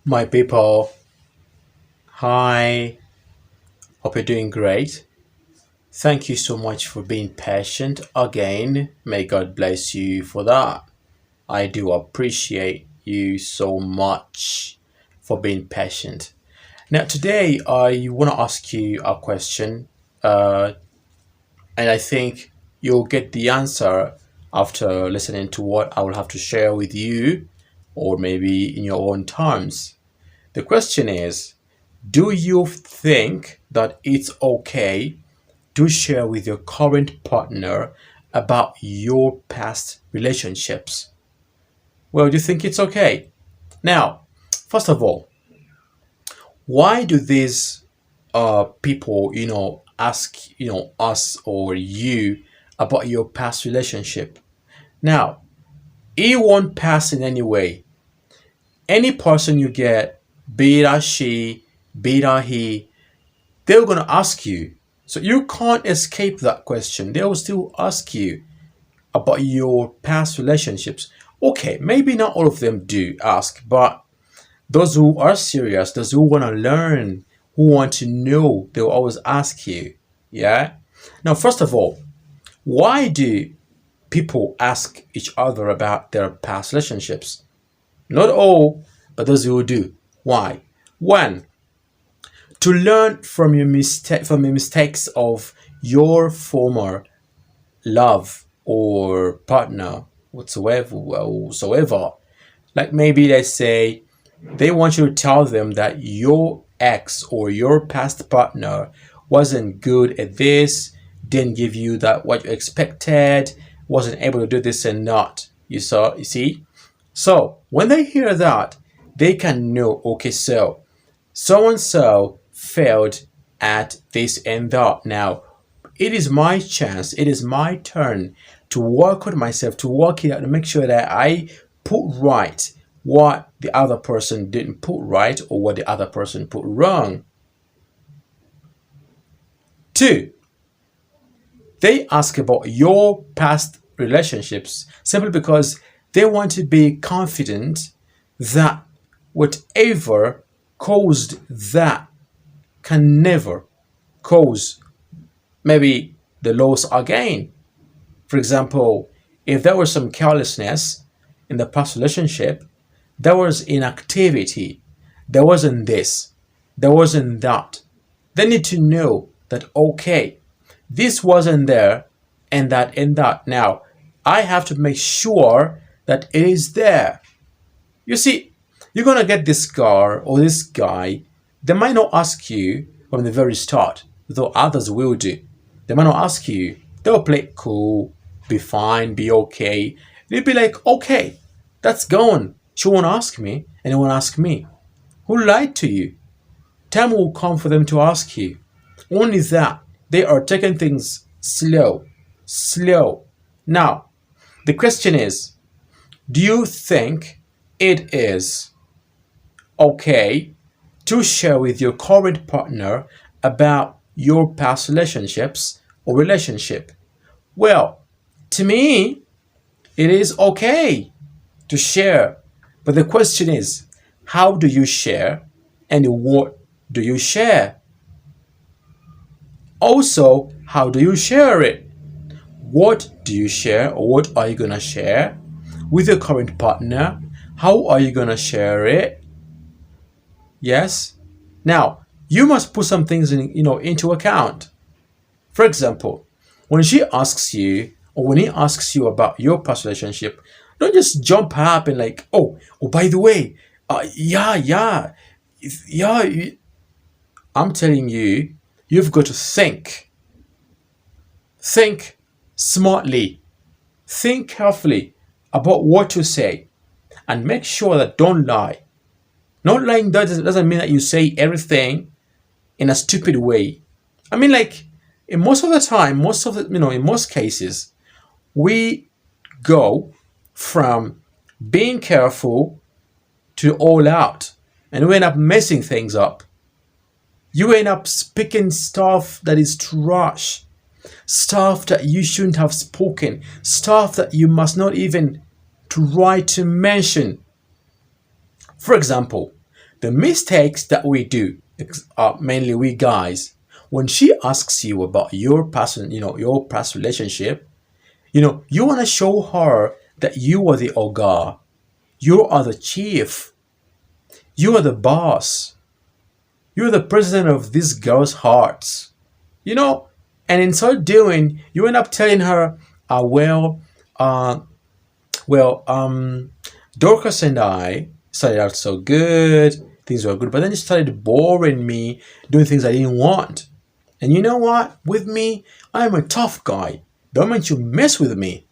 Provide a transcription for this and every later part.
My people, hi, hope you're doing great. Thank you so much for being patient again. May God bless you for that. I do appreciate you so much for being patient. Now, today I want to ask you a question, uh, and I think you'll get the answer after listening to what I will have to share with you, or maybe in your own terms. The question is, do you think that it's okay to share with your current partner about your past relationships? Well, do you think it's okay? Now, first of all, why do these people, ask, us or you about your past relationship? Now, it won't pass in any way. Any person you get, be it a she, be it a he, they're going to ask you. So you can't escape that question. They will still ask you about your past relationships. Okay, maybe not all of them do ask, but those who are serious, those who want to learn, who want to know, they'll always ask you. Yeah? Now, first of all, why do people ask each other about their past relationships? Not all, but those who do. Why? One, to learn from the mistakes of your former love or partner whatsoever. Like maybe let's say they want you to tell them that your ex or your past partner wasn't good at this, didn't give you that what you expected, wasn't able to do this and not. You see? So when they hear that, they can know, okay, so and so failed at this and that. Now, it is my chance, it is my turn to work on myself, to work it out, to make sure that I put right what the other person didn't put right or what the other person put wrong. Two, they ask about your past relationships simply because they want to be confident that whatever caused that can never cause maybe the loss again. For example, if there was some carelessness in the past relationship, there was inactivity, there wasn't this, there wasn't that. They need to know that, okay, this wasn't there and that. Now, I have to make sure that it is there. You see, you're gonna get this girl or this guy. They might not ask you from the very start, though others will do. They might not ask you. They'll play it cool, be fine, be okay. They'll be like, okay, that's gone. She won't ask me, and they won't ask me. Who lied to you? Time will come for them to ask you. Only that they are taking things slow, slow. Now, the question is, do you think it is okay to share with your current partner about your past relationships or relationship? Well, to me, it is okay to share. But the question is, how do you share and what do you share? Also, how do you share it? What do you share or what are you going to share with your current partner? How are you going to share it? Yes. Now, you must put some things into account. For example, when she asks you or when he asks you about your past relationship, don't just jump up and like, oh, by the way, yeah. I'm telling you, you've got to think. Think smartly. Think carefully about what to say and make sure that don't lie. Not lying doesn't mean that you say everything in a stupid way. I mean, like, in most of the time, in most cases, we go from being careful to all out, and we end up messing things up. You end up speaking stuff that is trash, stuff that you shouldn't have spoken, stuff that you must not even try to mention. For example, the mistakes that we do, mainly we guys, when she asks you about your past, your past relationship, you want to show her that you are the ogre, you are the chief, you are the boss, you're the president of this girl's hearts, you know. And in so doing, you end up telling her, uh, well, Dorcas and I started out so good, things were good, but then you started boring me, doing things I didn't want. And you know what? With me, I'm a tough guy. The moment you mess with me,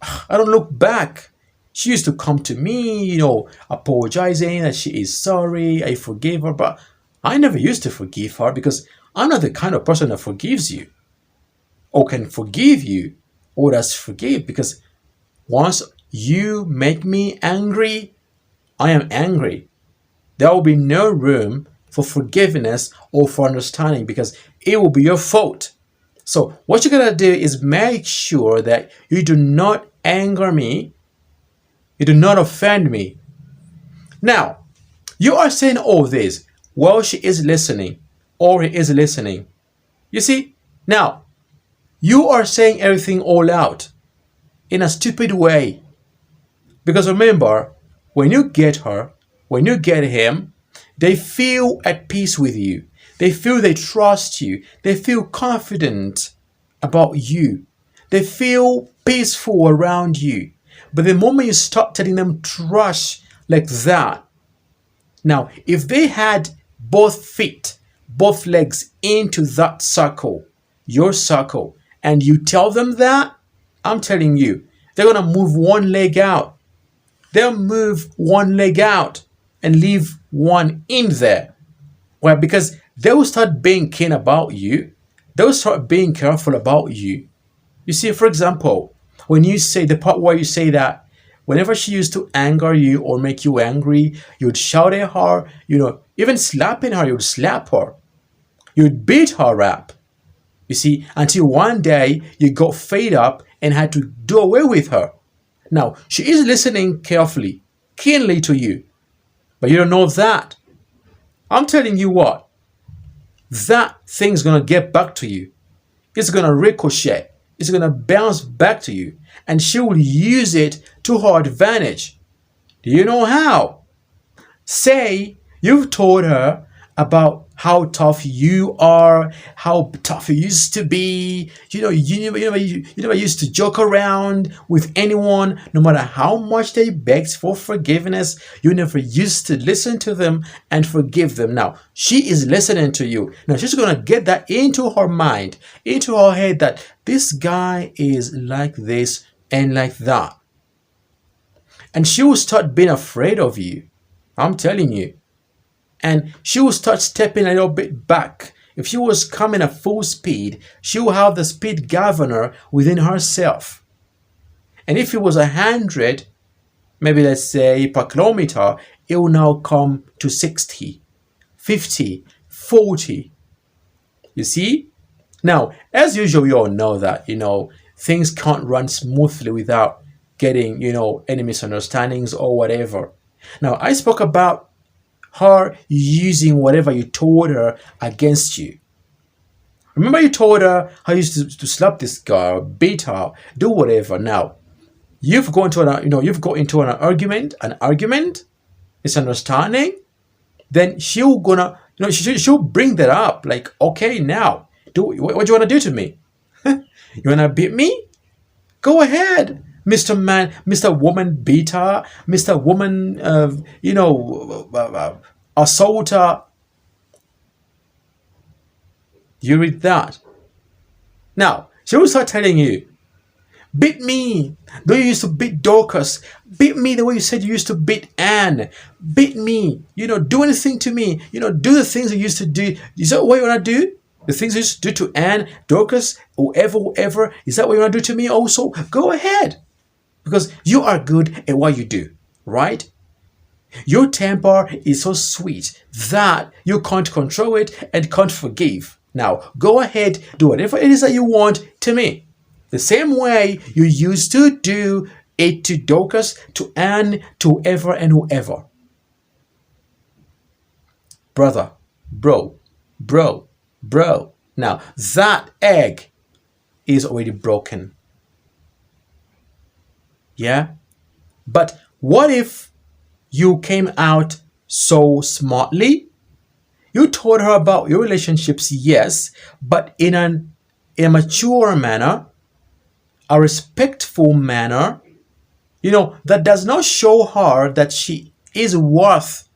I don't look back. She used to come to me, apologizing that she is sorry, I forgave her, but I never used to forgive her because I'm not the kind of person that forgives you or can forgive you or does forgive, because once you make me angry, I am angry. There will be no room for forgiveness or for understanding because it will be your fault. So what you're gonna do is make sure that you do not anger me, you do not offend me. Now, you are saying all this while she is listening or he is listening. You see, now you are saying everything all out in a stupid way. Because remember, when you get her, when you get him, they feel at peace with you. They feel they trust you. They feel confident about you. They feel peaceful around you. But the moment you start telling them trash like that, now if they had both feet, both legs into that circle, your circle, and you tell them that, I'm telling you, they're going to move one leg out. They'll move one leg out and leave one in there. Well, because they will start being keen about you. They will start being careful about you. You see, for example, when you say the part where you say that whenever she used to anger you or make you angry, you'd shout at her, even slapping her, you'd slap her. You'd beat her up. You see, until one day you got fed up and had to do away with her. Now, she is listening carefully, keenly to you, but you don't know that. I'm telling you what, that thing's going to get back to you. It's going to ricochet. It's going to bounce back to you, and she will use it to her advantage. Do you know how? Say you've told her about how tough you are, how tough you used to be. You never used to joke around with anyone, no matter how much they begged for forgiveness. You never used to listen to them and forgive them. Now, she is listening to you. Now, she's going to get that into her mind, into her head, that this guy is like this and like that. And she will start being afraid of you. I'm telling you. And she will start stepping a little bit back. If she was coming at full speed, she will have the speed governor within herself. And if it was 100, maybe let's say per kilometer, it will now come to 60, 50, 40. You see? Now, as usual, we all know that, things can't run smoothly without getting, any misunderstandings or whatever. Now, I spoke about her using whatever you told her against you. Remember, you told her how you used to slap this girl, beat her, do whatever. Now, you've got into an argument, misunderstanding. Then she'll she'll bring that up. Like, okay, now, what do you want to do to me? You want to beat me? Go ahead, Mr. Man, Mr. Woman Beater, Mr. Woman, assaulter. You read that. Now, she will start telling you, beat me the way you used to beat Dorcas. Beat me the way you said you used to beat Anne. Beat me. Do anything to me. Do the things you used to do. Is that what you want to do? The things you used to do to Anne, Dorcas, whoever. Is that what you want to do to me also? Go ahead. Because you are good at what you do, right? Your temper is so sweet that you can't control it and can't forgive. Now, go ahead, do whatever it is that you want to me. The same way you used to do it to Dorcas, to Anne, to whoever and whoever. brother, bro, bro, bro. Now, that egg is already broken. Yeah? But what if you came out so smartly? You told her about your relationships, yes, but in a mature manner, a respectful manner, that does not show her that she is worth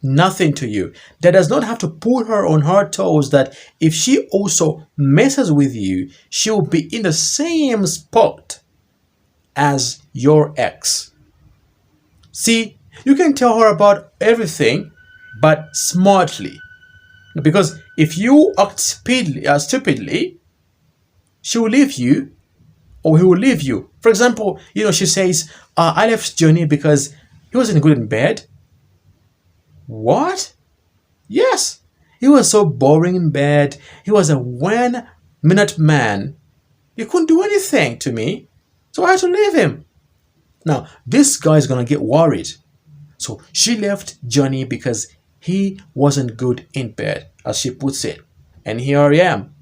nothing to you. That does not have to put her on her toes that if she also messes with you, she will be in the same spot as your ex. See, you can tell her about everything, but smartly. Because if you act stupidly, she will leave you or he will leave you. For example, she says, I left Johnny because he wasn't good in bed. What? Yes. He was so boring in bed. He was a 1-minute man. He couldn't do anything to me. So I had to leave him. Now, this guy is going to get worried. So she left Johnny because he wasn't good in bed, as she puts it. And here I am.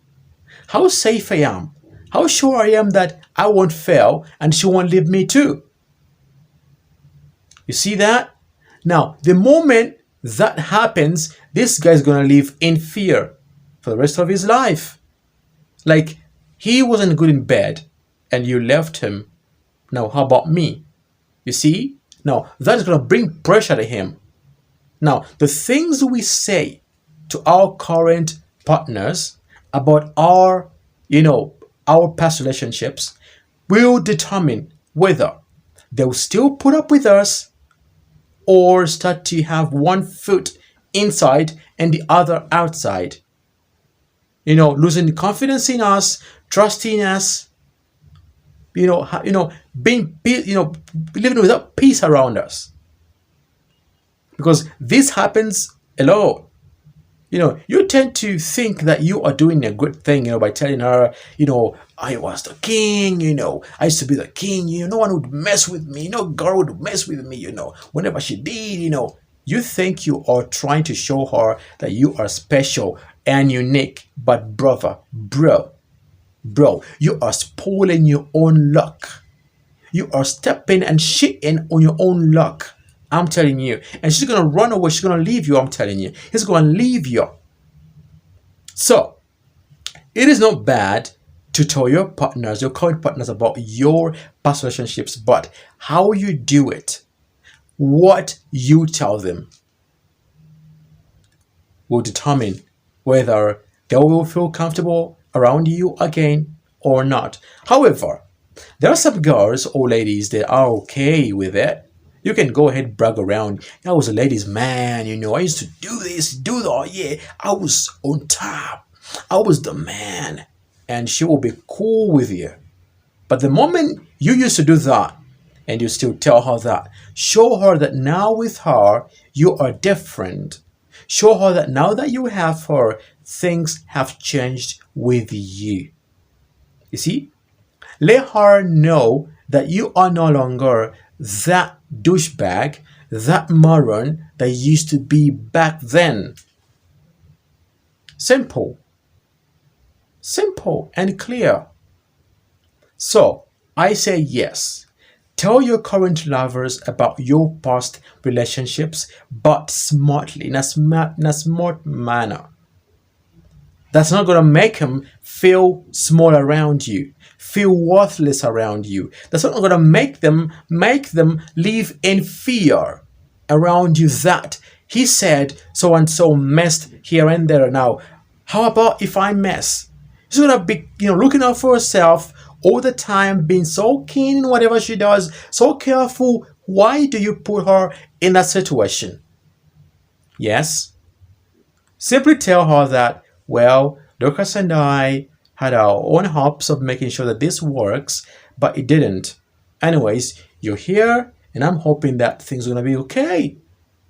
How safe I am. How sure I am that I won't fail and she won't leave me too. You see that? Now, the moment that happens, this guy's going to live in fear for the rest of his life. Like, he wasn't good in bed and you left him. Now, how about me? You see? Now, that is going to bring pressure to him. Now, the things we say to our current partners about our past relationships will determine whether they'll still put up with us or start to have one foot inside and the other outside. Losing confidence in us, trusting us, being, living without peace around us. Because this happens a lot. You tend to think that you are doing a good thing, by telling her, I was the king, I used to be the king, no one would mess with me, no girl would mess with me, whenever she did, you think you are trying to show her that you are special and unique. But brother, bro, you are spoiling your own luck. You are stepping and shitting on your own luck. I'm telling you. And she's going to run away. She's going to leave you. I'm telling you. He's going to leave you. So, it is not bad to tell your partners, your current partners, about your past relationships, but how you do it, what you tell them, will determine whether they will feel comfortable around you again or not. However, there are some girls or ladies that are okay with it. You can go ahead, brag around. I was a ladies' man, I used to do this, do that. Yeah, I was on top. I was the man. And she will be cool with you. But the moment you used to do that, and you still tell her that, show her that now with her, you are different. Show her that now that you have her, things have changed with you. You see? Let her know that you are no longer that douchebag, that moron that used to be back then. Simple and clear. So I say yes. Tell your current lovers about your past relationships, but smartly, in a smart manner. That's not going to make them feel small around you, feel worthless around you. That's not going to make them live in fear around you that he said so and so messed here and there. Now, how about if I mess? She's going to be, looking out for herself all the time, being so keen in whatever she does, so careful. Why do you put her in that situation? Yes? Simply tell her that, well, Dorcas and I had our own hopes of making sure that this works, but it didn't. Anyways, you're here, and I'm hoping that things are going to be okay.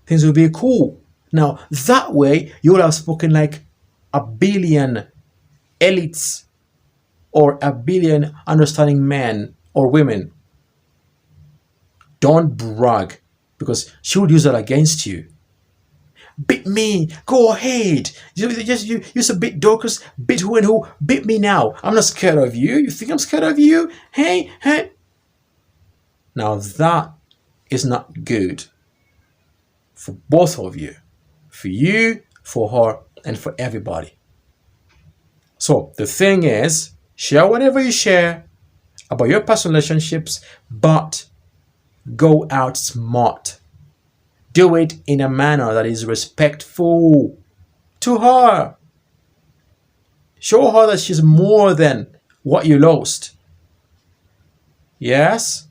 Things will be cool. Now, that way, you will have spoken like a billion elites or a billion understanding men or women. Don't brag, because she would use that against you. beat me. Go ahead. You used to beat Dorcas, beat who and who, beat me now. I'm not scared of you. You think I'm scared of you? Hey, hey. Now that is not good for both of you. For you, for her, and for everybody. So the thing is, share whatever you share about your past relationships, but go out smart. Do it in a manner that is respectful to her. Show her that she's more than what you lost. Yes?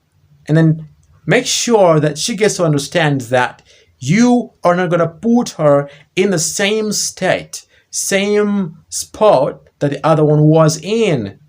And then make sure that she gets to understand that you are not going to put her in the same state, same spot that the other one was in.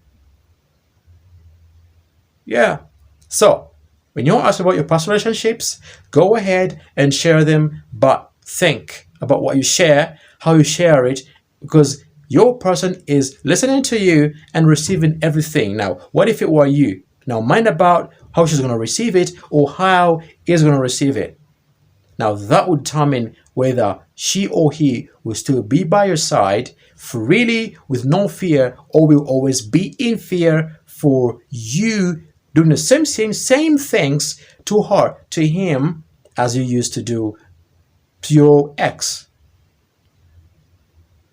Yeah. So, when you're asked about your past relationships, go ahead and share them, but think about what you share, how you share it, because your person is listening to you and receiving everything. Now, what if it were you? Now, mind about how she's going to receive it or how he's going to receive it. Now, that would determine whether she or he will still be by your side freely with no fear, or will always be in fear for you doing the same things to her, to him, as you used to do to your ex.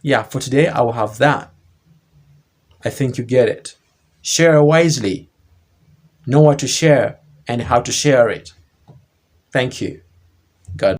Yeah, for today, I will have that. I think you get it. Share wisely. Know what to share and how to share it. Thank you. God